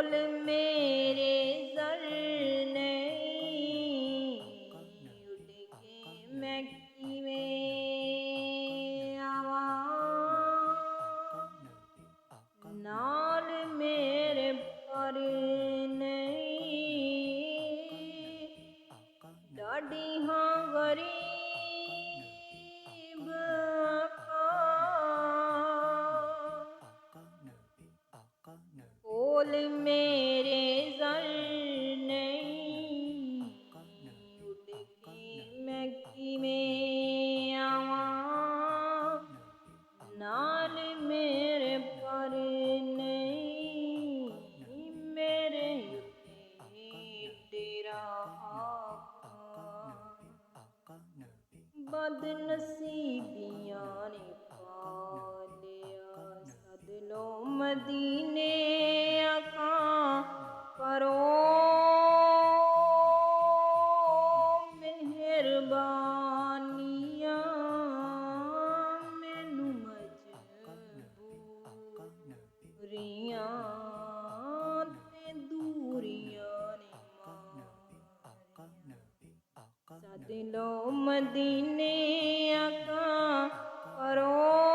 बोल मेरे ज़र नहीं उड़ के मैं किवें आवां नाल मेरे पर नहीं डाडी हाँ गरीब बोल मेरे ज़र नहीं उड़ के मैं किवें आवां नाल मेरे पर नहीं मेरे उत्ते डेरा आका बदनसीबियां ने पालिया सदलो मदीने आका करो मेहरबानियां मैनू मजबूरियां ते दूरियां ने मारियां सद लो मदीने आका करो